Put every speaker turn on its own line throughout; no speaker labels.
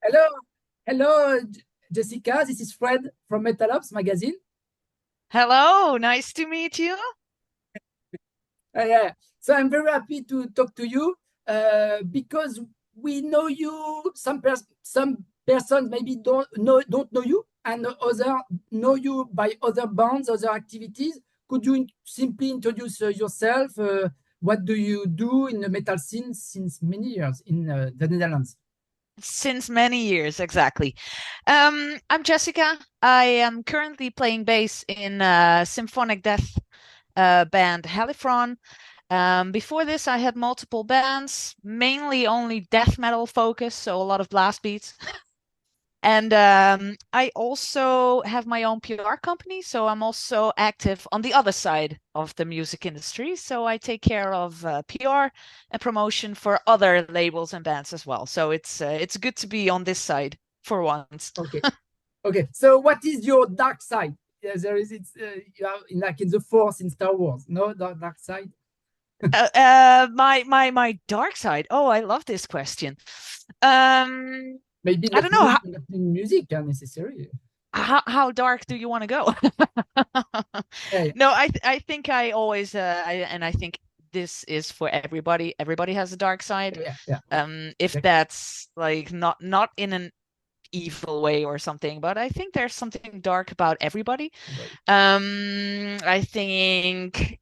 Hello, hello, Jessica. This is Fred from Metal Ops magazine.
Hello, nice to meet you.
Yeah, so I'm very happy to talk to you because we know you. Some persons maybe don't know you, and other know you by other bands, other activities. Could you simply introduce yourself? What do you do in the metal scene since many years in the Netherlands?
Since many years, exactly. I'm Jessica. I am currently playing bass in symphonic death band HALIPHRON. Before this, I had multiple bands, mainly only death metal focus, so a lot of blast beats. And I also have my own PR company, so I'm also active on the other side of the music industry. So I take care of PR and promotion for other labels and bands as well. So it's good to be on this side for once.
Okay. Okay, so what is your dark side? Yeah, there is it's you are in, like in the Force in Star Wars. No dark side.
My dark side. Oh, I love this question. Um,
Maybe
I
not,
don't know
not in music necessarily.
how dark do you want to go?
Yeah,
No, I think I always and I think this is for everybody. Everybody has a dark side.
yeah, yeah.
If
Exactly.
that's like not in an evil way or something, but I think there's something dark about everybody.
Everybody.
I think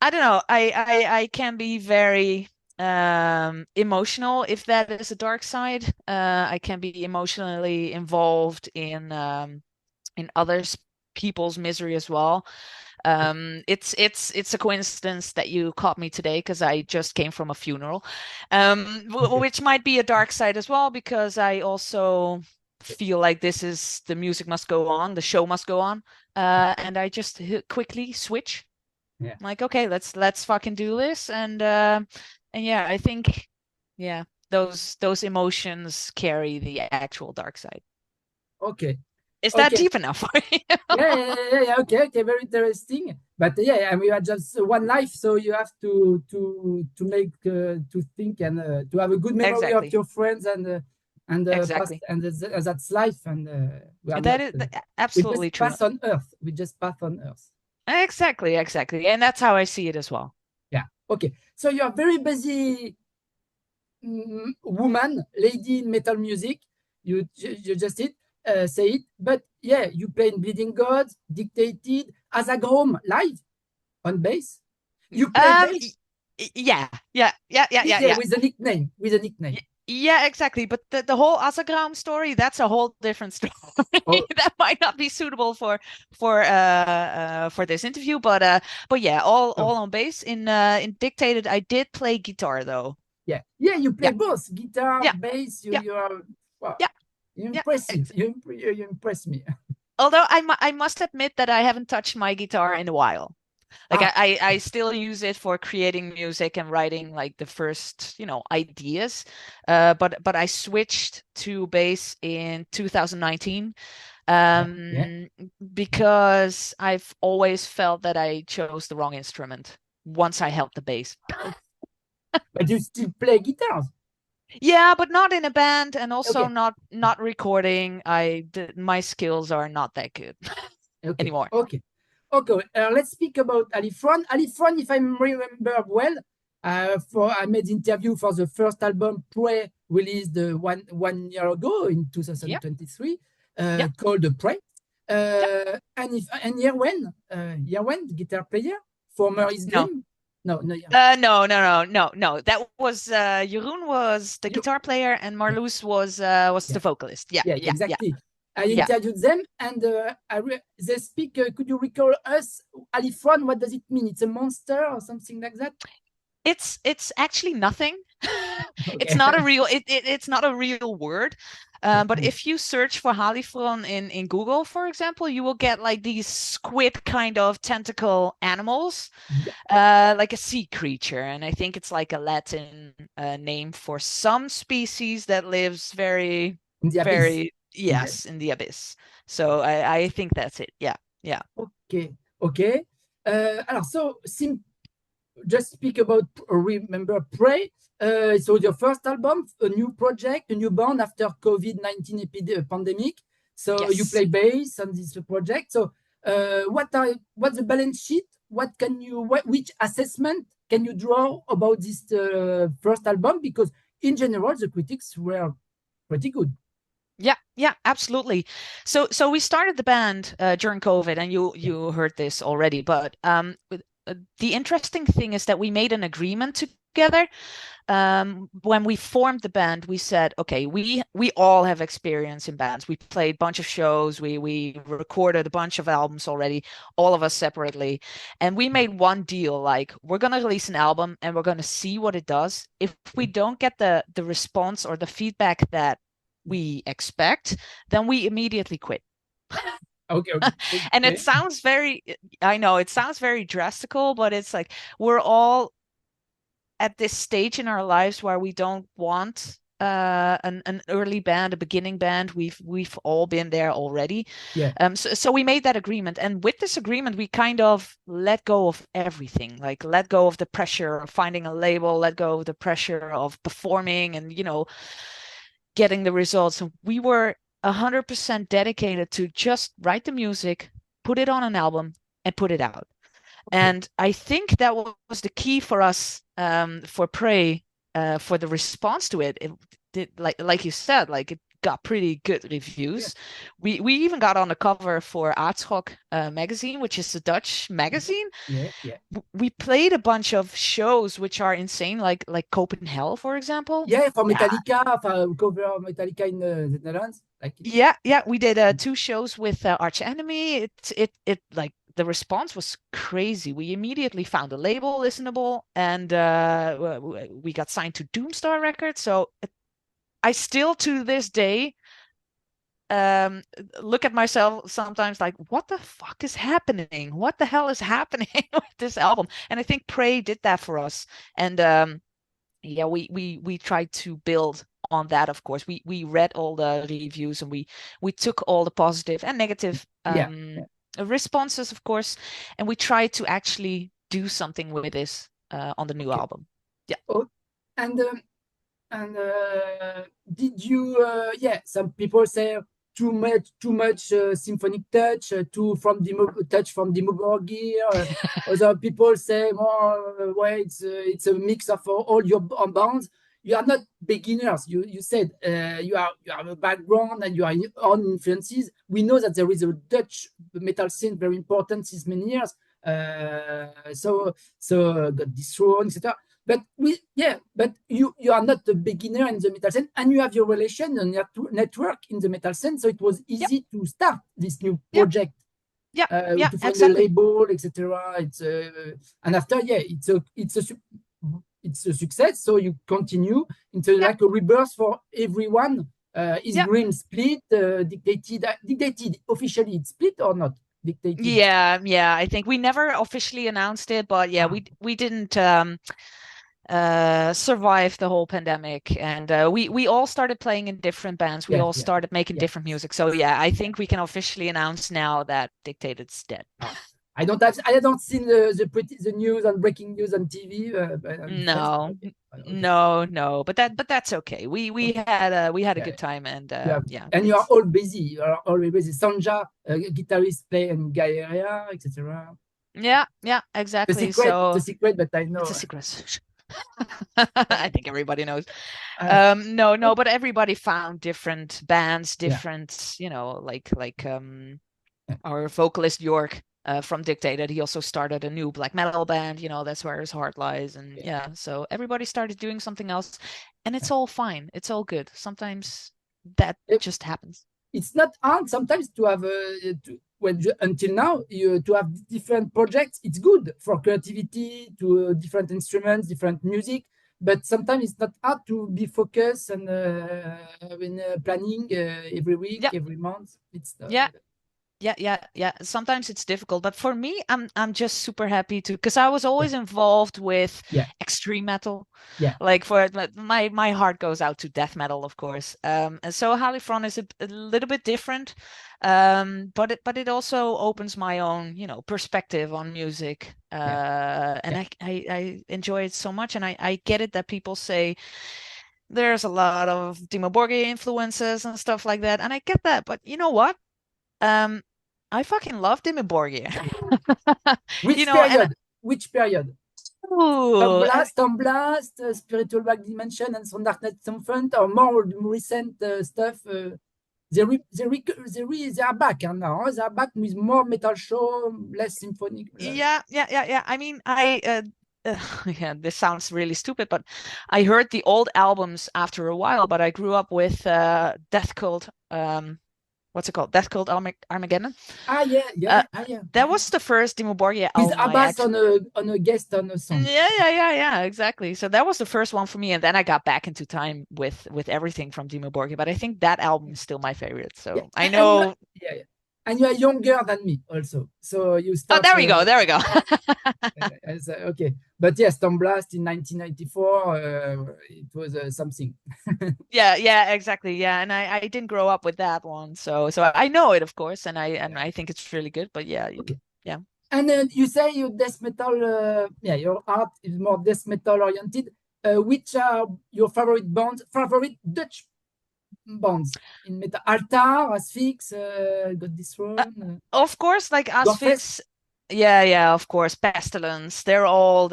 I don't know. I can be very emotional if that is a dark side. I can be emotionally involved in others people's misery as well. It's a coincidence that you caught me today because I just came from a funeral,
Okay.
which might be a dark side as well because I also feel like this is the music must go on, the show must go on, and I just quickly switch.
Yeah.
I'm like, okay, let's fucking do this, and yeah, I think yeah, those emotions carry the actual dark side.
Okay.
Is that
Okay.
deep enough for you?
Yeah. Okay. Okay. Very interesting. But yeah, and we are just one life, so you have to make to think and to have a good memory of
Exactly.
your friends and past
Exactly.
and that's life. And we are
That
not.
is
We just
absolutely true.
pass on Earth. We just pass on Earth.
Exactly, exactly. And that's how I see it as well.
Yeah. Okay. So you're very busy woman, lady in metal music. You just say it. But yeah, you play in Bleeding Gods, Dictated, as a Grom live on bass. You play
Um,
bass.
yeah, yeah, yeah, yeah, yeah,
Yeah,
yeah.
with a nickname. With a nickname.
Yeah, exactly. But the whole Asagram story, that's a whole different story.
Oh,
That might not be suitable for this interview, but yeah,
oh,
all on bass. In Dictated, I did play guitar though.
yeah. Yeah, you play
Yeah,
both guitar,
yeah,
bass.
yeah,
You are, wow,
yeah,
you're
yeah.
impressive. You impress me.
Although I must admit that I haven't touched my guitar in a while. Like
Ah,
I still use it for creating music and writing like the first, ideas. But I switched to bass in 2019
yeah, yeah.
um, because I've always felt that I chose the wrong instrument once I held the bass.
Okay. But you still play guitars.
Yeah, but not in a band and also
Okay,
not recording. My skills are not that good
okay,
anymore.
okay. Okay, let's speak about HALIPHRON. HALIPHRON, if I remember well, for I made interview for the first album Pray released one year ago in
Yeah,
2023,
yeah,
called Pray.
yeah.
And year when guitar player, former is
No.
game. No, no, yeah.
No. That was Jeroen was the
You,
guitar player and
yeah,
Marloes was
yeah,
the vocalist. Yeah,
yeah,
yeah, yeah,
exactly. I
yeah.
interviewed them, and they speak. Could you recall us, HALIPHRON? What does it mean? It's a monster or something like that?
It's actually nothing. It's
Okay.
not a real it's not a real word. But if you search for Halifron in Google, for example, you will get like these squid kind of tentacle animals,
Yeah,
like a sea creature. And I think it's like a Latin name for some species that lives very,
in the abyss.
very,
In the
yes, in the abyss. So I think that's it. Yeah, yeah.
Okay, okay. Alors, so just speak about remember Pray. So your first album, a new project, a new band after COVID-19 pandemic. So you
Yes.
play bass on this project. So what's the balance sheet? Which assessment can you draw about this first album? Because in general, the critics were pretty good.
Yeah, absolutely. So we started the band during COVID, and you heard this already, but the interesting thing is that we made an agreement together. When we formed the band, we said, okay, we all have experience in bands. We played a bunch of shows, we recorded a bunch of albums already, all of us separately, and we made one deal, like we're gonna release an album and we're gonna see what it does. If we don't get the response or the feedback that we expect, then we immediately quit.
Okay,
And it
okay.
sounds very, I know it sounds very drastical, but it's like we're all at this stage in our lives where we don't want an early band, a beginning band. We've all been there already.
Yeah.
So we made that agreement, and with this agreement, we kind of let go of everything, like let go of the pressure of finding a label, let go of the pressure of performing, and getting the results. And we were 100% dedicated to just write the music, put it on an album, and put it out.
Okay.
And I think that was the key for us, for Prey, for the response to it. It did, like you said, like it got pretty good
Yeah.
reviews. We even got on the cover for Aardschok magazine, which is a Dutch magazine.
Yeah. Yeah.
We played a bunch of shows which are insane, like Copenhagen, for example.
Yeah, for
Yeah,
Metallica, cover Metallica in the Netherlands, like it.
yeah. We did two shows with Arch Enemy. It like the response was crazy. We immediately found a label, Listenable, and we got signed to Doomstar Records. So I still, to this day, look at myself sometimes like, what the fuck is happening? What the hell is happening with this album? And I think Prey did that for us. And yeah, we tried to build on that. Of course, we read all the reviews, and we took all the positive and negative
Yeah. Yeah.
responses, of course, and we tried to actually do something with this on the new
Okay.
album. Yeah.
Oh, and did you? Yeah, some people say too much symphonic touch, too from the touch from the mobile gear. Other people say more. Well, it's a mix of all your bands. You are not beginners. You said you have a background and you are your own influences. We know that there is a Dutch metal scene very important since many years. Got Destroy, etc. But but you are not a beginner in the metal scene, and you have your relation and your network in the metal scene, so it was
Yep.
easy to start this new
Yep.
project,
Yeah. Yeah.
to find a
Exactly.
label, etc. It's and after, yeah, it's a success. So you continue into
Yeah.
like a rebirth for everyone. Is
Yeah.
Grim split, dictated officially? It's split or not? Dictated.
Yeah. I think we never officially announced it, but yeah,
Ah,
we didn't survive the whole pandemic, and we all started playing in different bands. We
yeah,
all
yeah,
started making
yeah.
different music. So yeah, I
Yeah.
think we can officially announce now that Dictated's dead.
Ah, I don't see the news and breaking news on TV. I'm afraid.
No,
Okay. Okay.
no, but that's okay.
Okay.
We had a
Yeah.
good time, and
Yeah.
yeah,
And you are
it's
all busy. You are always busy. Sanja, guitarist, play in Guy area, etc.
yeah, exactly.
The
So
secret, but I
it's a
know.
secret. I think everybody knows.
Uh,
No, but everybody found different bands,
yeah.
different, our vocalist York from Dictated. He also started a new black metal band. That's where his heart lies. And
Yeah.
yeah, so everybody started doing something else, and it's all fine. It's all good. Sometimes that
Yeah.
just happens.
It's not hard sometimes to have until now to have different projects. It's good for creativity, to different instruments, different music, but sometimes it's not hard to be focused and when planning every week,
Yeah,
every month. It's
yeah, Yeah. Sometimes it's difficult, but for me, I'm just super happy to, because I was
Yeah,
always involved with
yeah,
extreme metal.
yeah,
Like for my heart goes out to death metal, of course. And so HALIPHRON is a little bit different, but it also opens my own, perspective on music.
yeah,
And
yeah,
I enjoy it so much, and I get it that people say there's a lot of Dimmu Borgir influences and stuff like that, and I get that. But you know what? Um, I fucking love Dimmu Borgir.
Which
And
period? Which period?
ooh,
Tom Blast, Spiritual Back Dimension, and some Darknet Triumphant, or more recent stuff. They are back now. They are back with more metal show, less symphonic.
yeah. I mean, yeah, this sounds really stupid, but I heard the old albums after a while, but I grew up with Death Cult, what's it called? Death Cult Armageddon. Uh,
Yeah.
that was the first Dimmu Borgir
With
album I
Abbas
actually.
on a guest on a song.
Yeah, exactly. So that was the first one for me, and then I got back into time with everything from Dimmu Borgir. But I think that album is still my favorite.
Yeah,
So I
and
know.
and you are younger than me also, so you
Oh,
start.
there we go. There we go.
Okay, but yes, Tom Blast in 1994, it was something.
Yeah, exactly. Yeah, and I didn't grow up with that one, so I know it, of course, and
Yeah.
I think it's really good. But yeah,
Okay.
yeah.
And you say you death metal, your art is more death metal oriented. Which are your favorite bands, favorite Dutch bands in metal? Altar, Asphyx, God
Uh,
Throne,
of course, like
Warfest.
Asphyx. Yeah, of course, Pestilence. They're all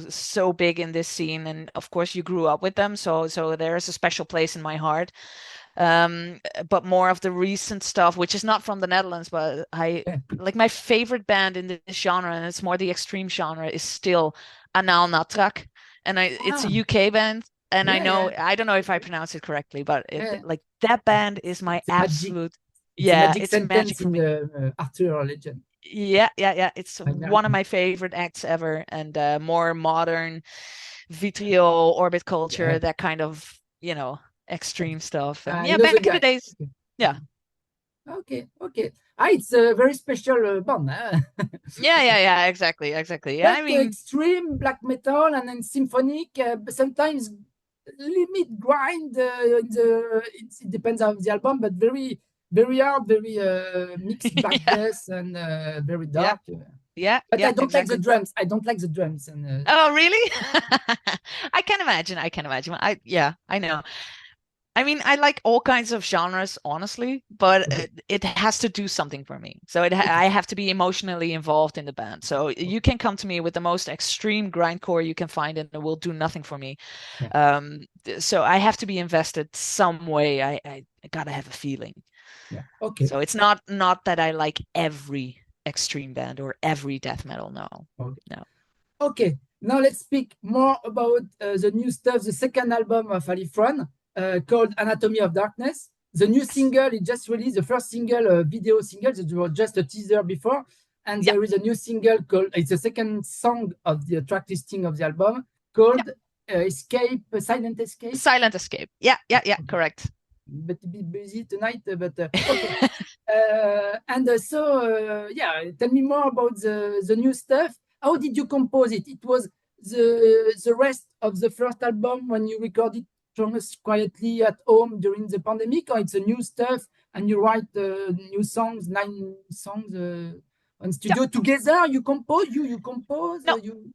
so big in this scene, and of course you grew up with them, so there is a special place in my heart. But more of the recent stuff, which is not from the Netherlands, but I
Yeah.
like my favorite band in this genre, and it's more the extreme genre, is still notre, and it's a
Ah,
UK band, and
yeah.
I don't know if I
Okay.
pronounce it correctly, but
Yeah.
like that band is my
It's a magic.
absolute,
It's a
yeah,
magic
it's magic
sentence
for
in
me.
the Arthur legend.
Yeah. It's one of
American.
my favorite acts ever, and more modern vitriol, orbit
Yeah.
culture, that kind of, extreme stuff. And
I
yeah,
know the
back in the
guy.
days,
Okay.
yeah.
Okay. Ah, it's a very special band.
Yeah, exactly. Yeah,
But
I mean,
extreme black metal and then symphonic, sometimes limit grind. It depends on the album, but very hard, very mixed black
yeah,
death and very
yeah,
dark. But
yeah,
I don't like the
exactly.
drums. I don't like the drums. And
Oh, really? I can imagine. I can imagine. Yeah, I know. I mean, I like all kinds of genres, honestly, but
okay,
it has to do something for me. So
okay,
I have to be emotionally involved in the band. So you
okay.
can come to me with the most extreme grindcore you can find, and it will do nothing for me.
Yeah,
So I have to be invested some way. I gotta have a feeling.
yeah. Okay.
So it's not that I like every extreme band or every death metal. No,
Okay.
no.
Okay, now let's speak more about the new stuff, the second album of HALIPHRON, called Anatomy of Darkness. The new single is just released, the first single, video single, that was just a teaser before. And
Yeah,
there is a new single called, it's the second song of the track listing of the album,
yeah.
called Escape, Silent Escape.
Silent Escape. Yeah.
Okay.
Correct.
But a bit busy tonight, but okay. And yeah, tell me more about the new stuff. How did you compose it? It was the rest of the first album when you recorded almost quietly at home during the pandemic, or it's a new stuff and you write new songs, 9 songs on
Yeah.
studio together? You compose, you compose,
No,
you.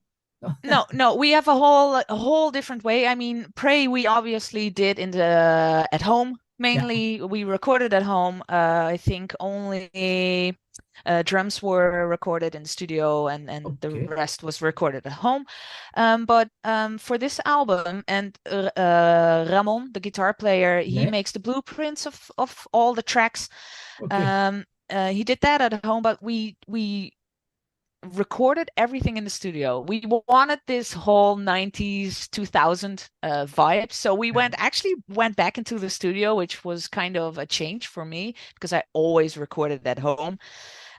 no. We have a whole different way. I mean, Pray we obviously did in the at home.
Yeah.
Mainly we recorded at home. I think only drums were recorded in the studio, and the
Okay.
rest was recorded at home. But for this album, and Ramon, the guitar player, he
Yeah.
makes the blueprints of all the tracks.
Okay.
He did that at home, but we recorded everything in the studio. We wanted this whole 90s 2000 vibe. So we actually went back into the studio, which was kind of a change for me because I always recorded at home.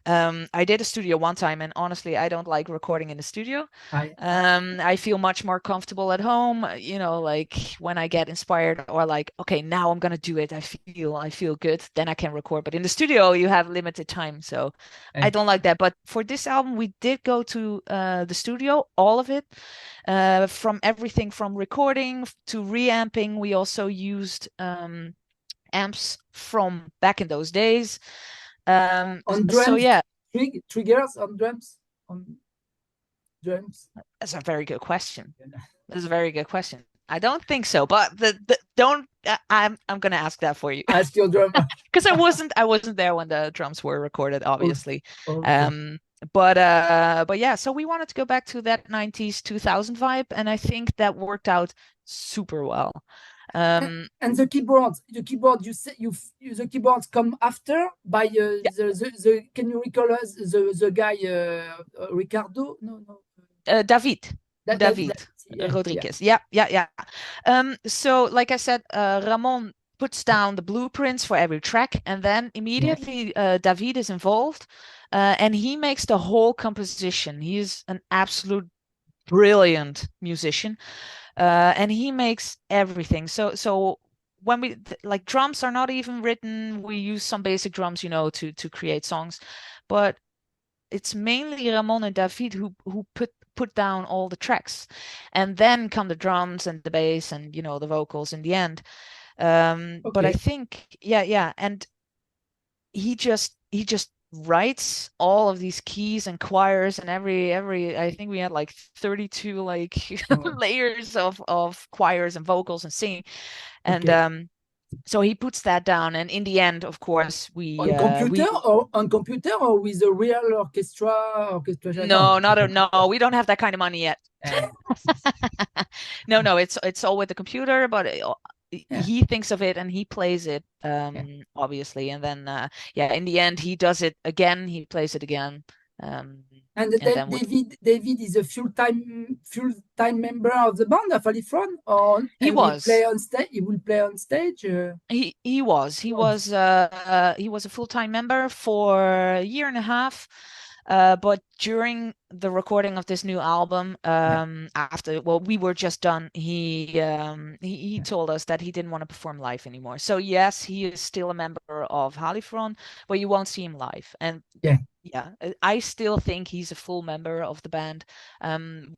I did a studio one time, and honestly, I don't like recording in the studio.
I
I feel much more comfortable at home, like when I get inspired or like, okay, now I'm gonna do it. I feel good, then I can record. But in the studio, you have limited time, so I
I
don't like that. But for this album, we did go to the studio, all of it, from everything from recording to reamping. We also used amps from back in those days.
on
So
drums,
yeah,
triggers on drums.
that's a very good question. That's a very good question. I don't think so, but the don't. I'm gonna ask that for you
Ask your drummer.
because I wasn't there when the drums were recorded, obviously.
Okay.
But yeah, so we wanted to go back to that 90s 2000 vibe, and I think that worked out super well.
And the keyboard the keyboards come after by
Yeah,
the can you recall us the guy Ricardo? No.
David.
David.
David
Yeah, yeah.
Rodriguez. Yeah, yeah, yeah. So like I said, Ramon puts down the blueprints for every track, and then
Yeah.
immediately David is involved, and he makes the whole composition. He is an absolute brilliant musician, and he makes everything. So when we like drums are not even written, we use some basic drums, to create songs, but it's mainly Ramon and David who put down all the tracks, and then come the drums and the bass and the vocals in the end. But I
Okay.
think yeah, and he just writes all of these keys and choirs and every I think we had like 32 like
Oh,
layers of choirs and vocals and singing, and
okay.
so he puts that down, and in the end, of course, we we
On computer or with a real orchestration? No,
no, not a, no,
computer.
we don't have that kind of money yet.
Uh,
No, it's all with the computer, but
yeah,
he thinks of it and he plays it,
yeah.
obviously, and then yeah, in the end, he does it again. He plays it again, um,
And
and then
David is a full time member of the band of HALIPHRON, or
he
and
was.
he will play on stage.
He was a full-time member for a year and a half. But during the recording of this new album,
Yeah,
after we were just done, he told us that he didn't want to perform live anymore. So yes, he is still a member of HALIPHRON, but you won't see him live. And
yeah,
yeah, I still think he's a full member of the band.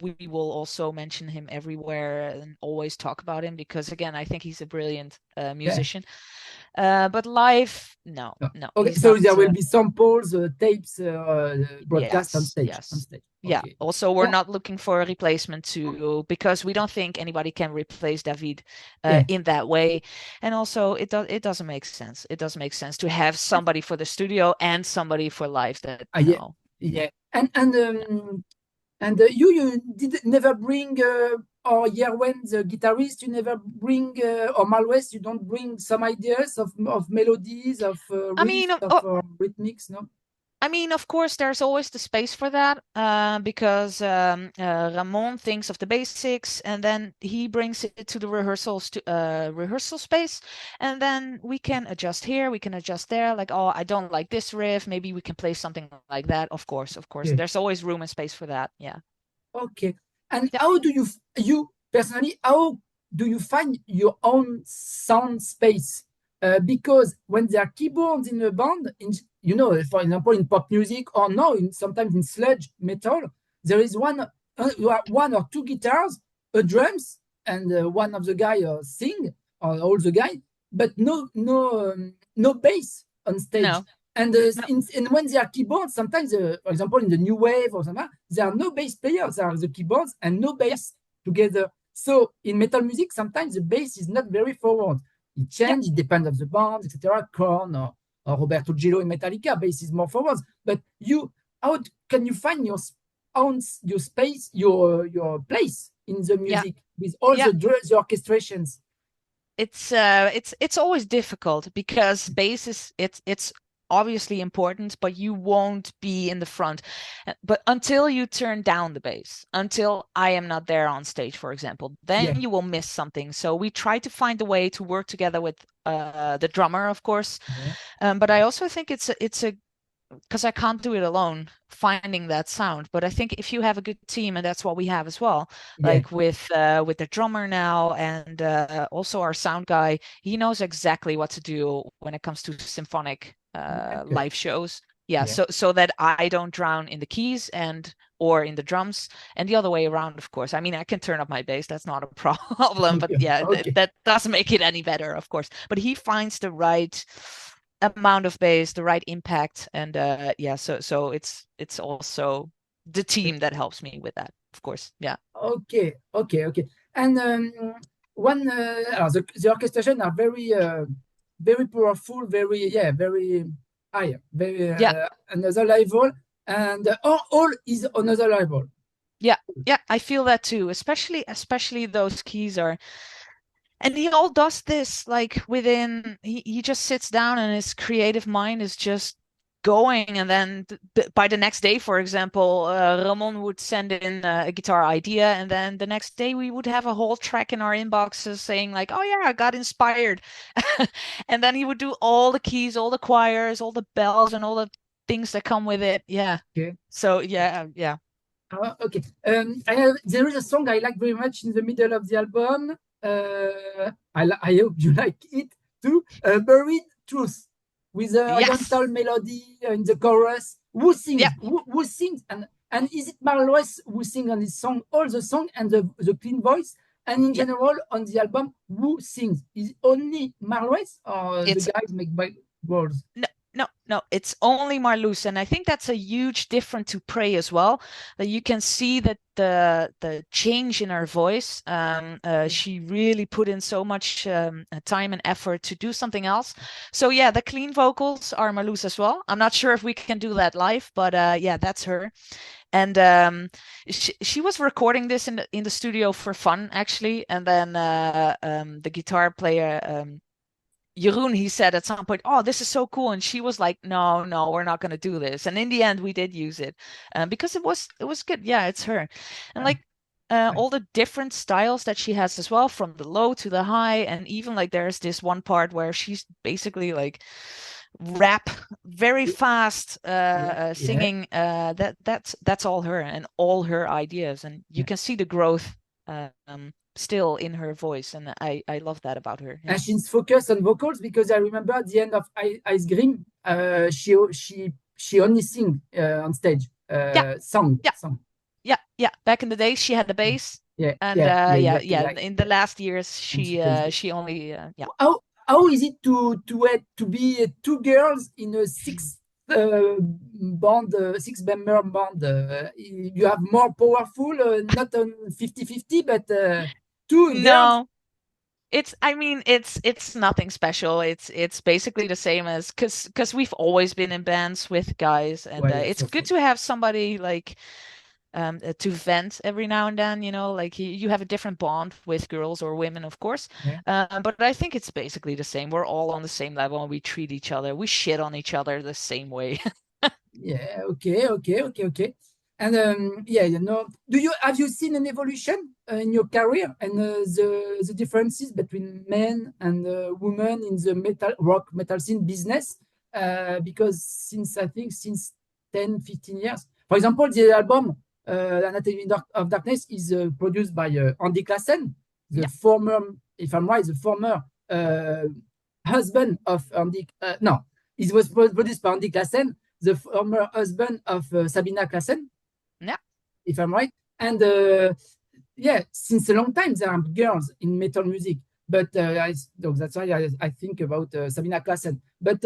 We will also mention him everywhere and always talk about him because, again, I think he's a brilliant
yeah.
musician. But live, no,
Oh,
no,
okay,
he's
so
not.
there will be samples, tapes, broadcast on
Yes,
stage. On
yes.
stage.
Yeah.
Okay.
Also, we're
Oh,
not looking for a replacement because we don't think anybody can replace David
yeah.
in that way. And also, it doesn't make sense. It doesn't make sense to have somebody for the studio and somebody for live. That
Yeah,
no.
yeah. And you did never bring or Yerwen the guitarist, you never bring or Malwest, you don't bring some ideas of melodies, of
I mean,
riffs, of rhythmics, no?
I mean, of course, there's always the space for that, because Ramon thinks of the basics and then he brings it to the rehearsal space, and then we can adjust here, we can adjust there. Like, oh, I don't like this riff. Maybe we can play something like that. Of course, of course.
Yeah.
There's always room and space for that. Yeah.
Okay. And
Yeah.
how do you personally, how do you find your own sound space? Because when there are keyboards in a band, for example, in pop music or no, sometimes in sludge metal, there is one or two guitars, a drums, and one of the guy sing or all the guy, but no bass on stage.
No.
And
No.
when there are keyboards, sometimes, for example, in the new wave or something, there are no bass players. There are the keyboards and no
Yeah.
bass together. So in metal music, sometimes the bass is not very forward. It
Yeah.
changes, it depends on the band, etc. Korn or Roberto Gillo in Metallica, bass is more forward. But how can you find your space, your place in the
Yeah.
music with all
Yeah.
the orchestrations?
It's always difficult because bass is it's obviously important, but you won't be in the front. But until you turn down the bass, until I am not there on stage, for example, then
Yeah,
you will miss something. So we try to find a way to work together with the drummer, of course.
yeah,
But I also think it's a because I can't do it alone, finding that sound. But I think if you have a good team, and that's what we have as well,
Yeah.
like with the drummer now, and also our sound guy, he knows exactly what to do when it comes to symphonic
Okay.
live shows. Yeah,
Yeah.
so that I don't drown in the keys and or in the drums, and the other way around, of course. I mean, I can turn up my bass, that's not a problem, but
Okay.
yeah,
Okay.
that doesn't make it any better, of course. But he finds the right amount of bass, the right impact, and yeah, so it's also the team that helps me with that, of course. Yeah.
Okay. Okay. Okay. And the orchestration are very powerful, very yeah, very high, very
Yeah.
another level, and all is another level.
Yeah. Yeah, I feel that too, especially those keys are. And he all does this like within, he just sits down and his creative mind is just going. And then by the next day, for example, Ramon would send in a guitar idea. And then the next day we would have a whole track in our inboxes saying like, oh yeah, I got inspired. And then he would do all the keys, all the choirs, all the bells and all the things that come with it. Yeah.
Okay.
So yeah, yeah.
Okay. There is a song I like very much in the middle of the album. I hope you like it too. Buried Truth with a
Yes.
oriental melody in the chorus. Who
Yeah.
sings? Who sings? And is it Marloes who sings on this song? All the song and the clean voice. And in
Yeah.
general on the album, who sings? Is it only Marloes or the
It's
guys make by words?
no, it's only Marloes, and I think that's a huge difference to Pray as well. That you can see that the change in her voice. She really put in so much time and effort to do something else. So yeah, the clean vocals are Marloes as well. I'm not sure if we can do that live, but yeah, that's her. And she was recording this in the studio for fun actually, and then the guitar player. Jeroen, he said at some point, "Oh, this is so cool," and she was like, "No, no, we're not going to do this." And in the end, we did use it because it was good. Yeah, it's her, and
Uh,
like all the different styles that she has as well, from the low to the high, and even like there's this one part where she's basically like rap very fast
yeah, yeah.
singing. That's all her and all her ideas, and you can see the growth. Still in her voice, and I love that about her. Yeah.
And she's focused on vocals because I remember at the end of Ice Cream, she only sing on stage,
Yeah, yeah,
song.
yeah, yeah. Back in the days, she had the bass,
Yeah,
and
yeah, yeah,
yeah,
exactly.
yeah.
Like,
In the last years,
and she plays it.
she only yeah.
How is it to be two girls in a six member band? You have more powerful, not on 50-50, but two girls.
No, I mean, it's nothing special. It's basically the same as because we've always been in bands with guys, and
Well, yeah,
it's
so
good
for,
to have somebody like to vent every now and then, like you have a different bond with girls or women, of course.
yeah.
But I think it's basically the same. We're all on the same level and we treat each other, we shit on each other the same way.
Yeah, okay, okay, okay, okay. And yeah, do you have you seen an evolution in your career and the differences between men and women in the metal scene business? Because since I think since 10-15 years, for example, the album Anatomy of Darkness is produced by Andy Classen, the
Yeah,
former, if I'm right, the former husband of Andy. No, it was produced by Andy Classen, the former husband of Sabina Klassen,
yeah.
if I'm right. And yeah, since a long time there are girls in metal music, but that's why I think about Sabina Klassen. But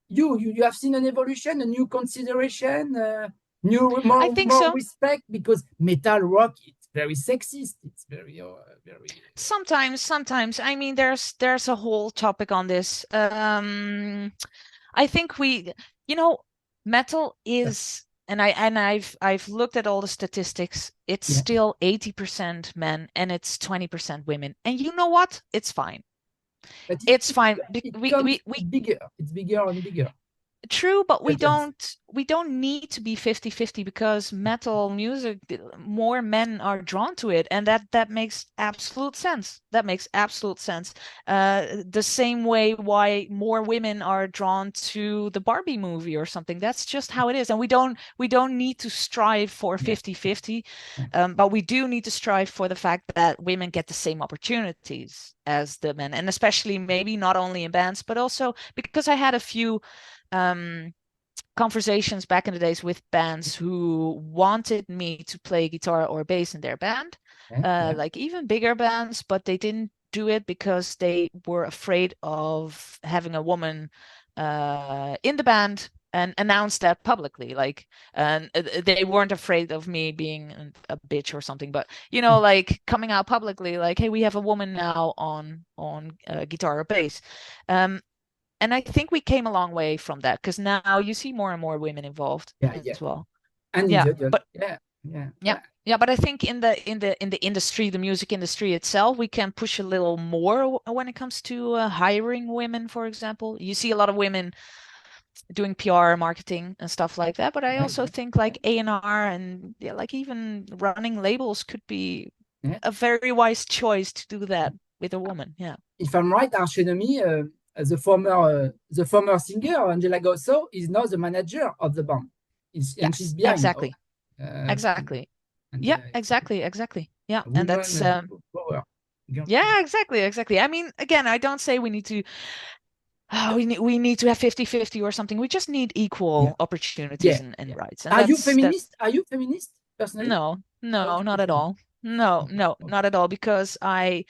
you have seen an evolution, a new consideration, new
I think
more
so.
respect because metal rock it's very sexist. It's very.
Sometimes. I mean, there's a whole topic on this. I think you know, metal is, and I've looked at all the statistics. It's
Yeah,
still 80% men and it's 20% women. And you know what? It's fine.
but
It's fine.
it comes
We
bigger. It's bigger and bigger.
True, but we
Yes.
don't need to be 50-50 because metal music, more men are drawn to it, and that makes absolute sense. That makes absolute sense. The same way why more women are drawn to the Barbie movie or something. That's just how it is. And we don't need to strive for
Yeah.
50-50,
Yeah.
but we do need to strive for the fact that women get the same opportunities as the men, and especially maybe not only in bands, but also because I had a few conversations back in the days with bands who wanted me to play guitar or bass in their band,
Yeah. Yeah.
like even bigger bands, but they didn't do it because they were afraid of having a woman in the band and announce that publicly. Like, and they weren't afraid of me being a bitch or something, but you know, like coming out publicly, like, hey, we have a woman now on guitar or bass. And I think we came a long way from that because now you see more and more women involved
Yeah. Yeah.
as well.
And
Yeah,
individual.
but
Yeah. Yeah.
yeah, yeah, but I think in the industry, the music industry itself, we can push a little more when it comes to hiring women, for example. You see a lot of women doing PR, marketing, and stuff like that. But I
Yeah.
also think like A&R and yeah, like even running labels could be
Yeah.
a very wise choice to do that with a woman. Yeah.
If I'm right, Arch Enemy, the former singer Angela Gosso is now the manager of the band, and she's
Yes,
behind.
exactly.
Uh,
Exactly.
and
Yeah, exactly, exactly. Yeah, and
woman
that's
power. Girl power.
yeah, exactly, exactly. I mean, again, I don't say we need to we need to have 50-50 or something. We just need
Yeah.
equal opportunities
Yeah.
and
Yeah.
rights. And
Are you
that's
feminist? Are you feminist personally?
no, no,
Okay.
not at
Okay.
all. No,
Okay.
no,
Okay.
not at all because I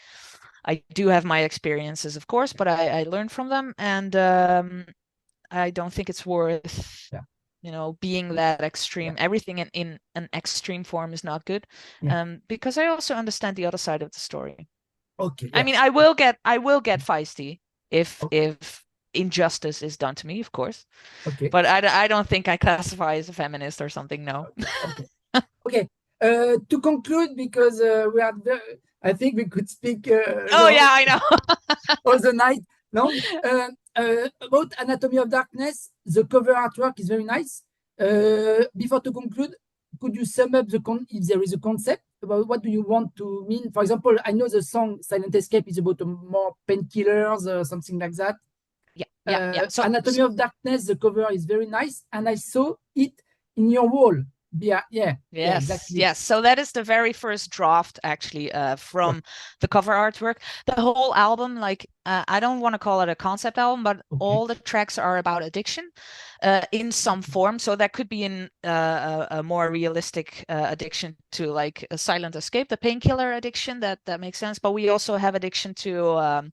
do have my experiences, of course, but I learn from them and I don't think it's worth
Yeah.
being that
Yeah.
extreme. Everything in an extreme form is not good.
Yeah.
Because I also understand the other side of the story.
Okay.
I mean,
Yes.
I will get feisty if
Okay.
if injustice is done to me, of course.
Okay.
But I don't think I classify as a feminist or something. No.
Okay. Okay. Okay. To conclude, because we are, I think we could speak
Oh yeah, I know.
all the night long. About Anatomy of Darkness, the cover artwork is very nice. Before to conclude, could you sum up if there is a concept about what do you want to mean? For example, I know the song Silent Escape is about more painkillers or something like that.
Yeah, yeah, yeah.
Anatomy of Darkness, the cover is very nice, and I saw it in your wall. Yeah, yeah, yeah,
Yes,
exactly.
yes. So that is the very first draft, actually, from the cover artwork. The whole album, like, I don't want to call it a concept album, but
Okay.
all the tracks are about addiction, in some form. So that could be in a more realistic addiction to like a Silent Escape, the painkiller addiction. That makes sense. But we also have addiction to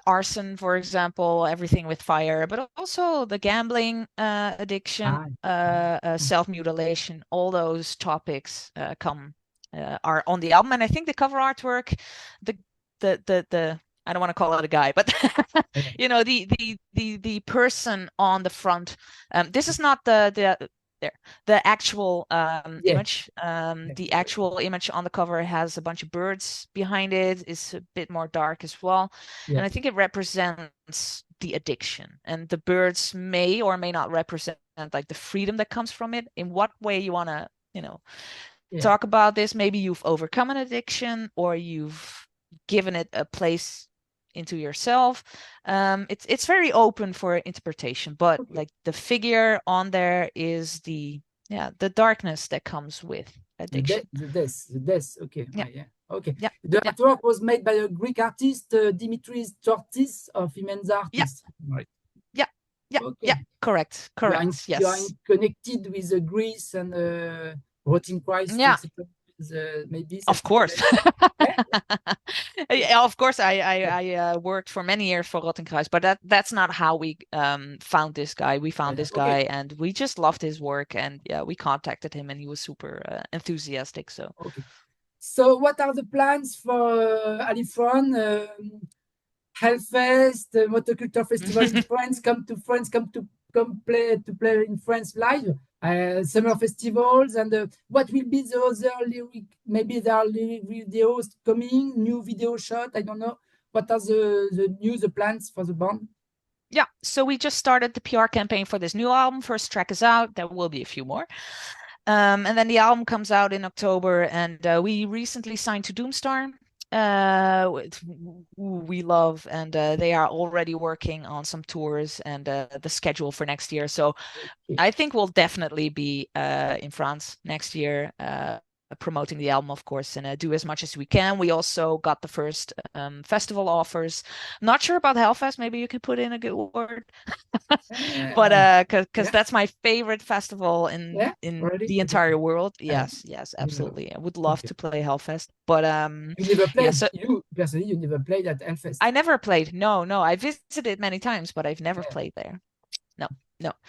arson, for example, everything with fire, but also the gambling addiction,
Ah,
self-mutilation, all those topics are on the album. And I think the cover artwork, the I don't want to call it a guy, but the person on the front. This is not the actual
yeah,
image. The actual image on the cover has a bunch of birds behind it. It's a bit more dark as well.
yeah,
And I think it represents the addiction. And the birds may or may not represent like the freedom that comes from it. In what way you want to,
yeah.
talk about this. Maybe you've overcome an addiction or you've given it a place into yourself. It's very open for interpretation, but
Okay.
like the figure on there is the darkness that comes with addiction.
The death. Okay,
Yeah,
yeah. Okay.
yeah,
The
yeah,
artwork was made by a Greek artist, Dimitris Tortis of Immense
yeah,
Artists. Right.
yeah, yeah, yeah.
Okay.
Correct, correct.
You are
Yes.
connected with Greece and Rotting Christ,
Yeah,
etc. Maybe
of
something
course.
like that.
Yeah, of course, I worked for many years for Rottenkruis, but that's not how we found this guy. We found this
Okay.
guy and we just loved his work, and yeah, we contacted him and he was super enthusiastic. So
Okay. So, what are the plans for HALIPHRON? Hellfest, Motoculture Festival in France. Come to France. Come play in France live. Summer festivals and what will be the other lyric? Maybe there are lyric videos coming, new video shot. I don't know. What are the plans for the band?
Yeah, so we just started the PR campaign for this new album. First track is out. There will be a few more. And then the album comes out in October, and we recently signed to Doomstar, who we love, and they are already working on some tours and the schedule for next year. So I think we'll definitely be in France next year, promoting the album, of course, and do as much as we can. We also got the first festival offers. Not sure about Hellfest. Maybe you could put in a good word. But because that's my favorite festival in
already?
the entire world. Yes,
Never.
absolutely. I would love to play Hellfest, but
You never
yeah.
played.
So
You personally, you never played at Hellfest.
I never played. No, I visited many times, but I've never played there. No.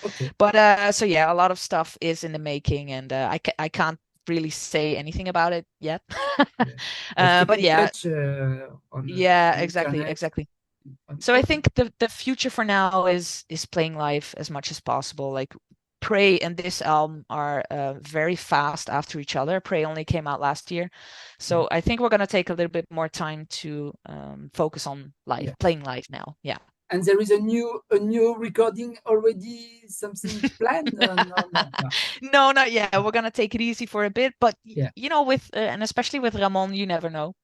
Okay.
But so yeah, a lot of stuff is in the making, and I can't really say anything about it yet.
Let's keep
But
in
yeah,
touch on
exactly,
internet.
So I
Okay.
think the future for now is playing live as much as possible. Like Prey and this album are very fast after each other. Prey only came out last year,
Yeah.
so I think we're gonna take a little bit more time to focus on
Yeah.
playing live now. Yeah.
And there is a new recording already. Something planned? No.
No, not yet. We're gonna take it easy for a bit, but
Yeah.
you know, with and especially with Ramon, you never know.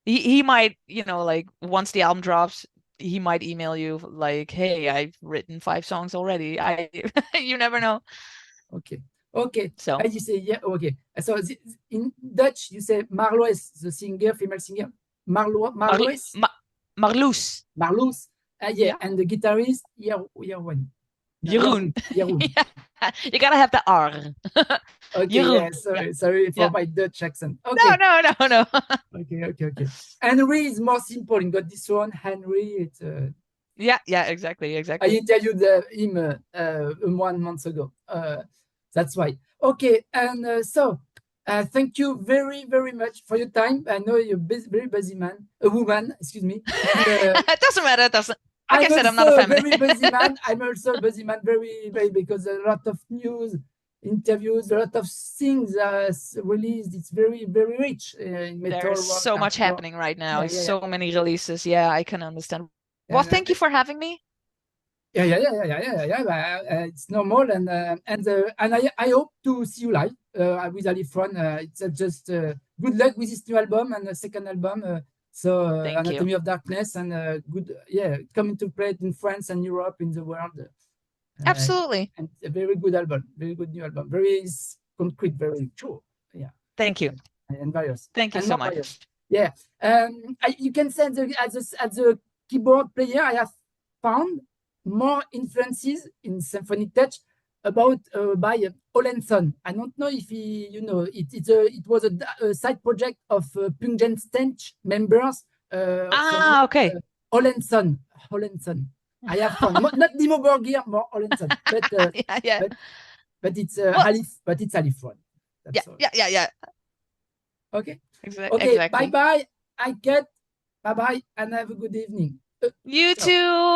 He might, like once the album drops, he might email you like, "Hey, I've written 5 songs already." You never know.
Okay. Okay.
So
You say yeah. Okay. So in Dutch, you say Marloes, the singer, female singer.
Mar
Marloes,
Ma Marloes,
Marloes. Yeah,
yeah,
and the guitarist, Jeroen. No,
Jeroen.
Jeroen.
Yeah, you gotta have the R.
Okay, yeah.
Jeroen. Yeah,
Sorry for
yeah.
my Dutch accent.
No,
Okay,
no.
okay. Henry is more simple. You got this one, Henry. It's
Yeah, exactly,
I
exactly.
interviewed him 1 month ago. That's why. Okay, and thank you very, very much for your time. I know you're very busy man, a woman, excuse me. And
It doesn't matter. It doesn't. Like I
I'm
said, I'm not a
also a
feminine.
very busy man. I'm also a busy man, very, very, because a lot of news, interviews, a lot of things released. It's very, very rich in metal
There's
rock,
so much
hardcore.
happening right now.
Yeah.
So many releases. Yeah, I can understand. Well,
Yeah,
thank you for having me.
It's normal, and I hope to see you live with HALIPHRON. It's just good luck with this new album and the second album.
Thank you.
Anatomy of Darkness, and good, coming to play it in France and Europe, in the world.
Absolutely.
And a very good album, very good new album, very concrete, very true. Yeah,
Thank you.
and various,
Thank you
and
so
more
much.
various. Yeah, you can say as a keyboard player, I have found more influences in symphonic touch about by Olenson. I don't know if it was a side project of Pungent Stench members from
Okay.
Olenson. Olenson. I have found not Dimo Borgir, more Olenson,
Yeah.
but but it's
Well,
HALIPHRON. That's all.
yeah.
Okay. Okay. Bye
Exactly.
bye. I cut. Bye bye, and have a good evening.
You
Ciao.
too.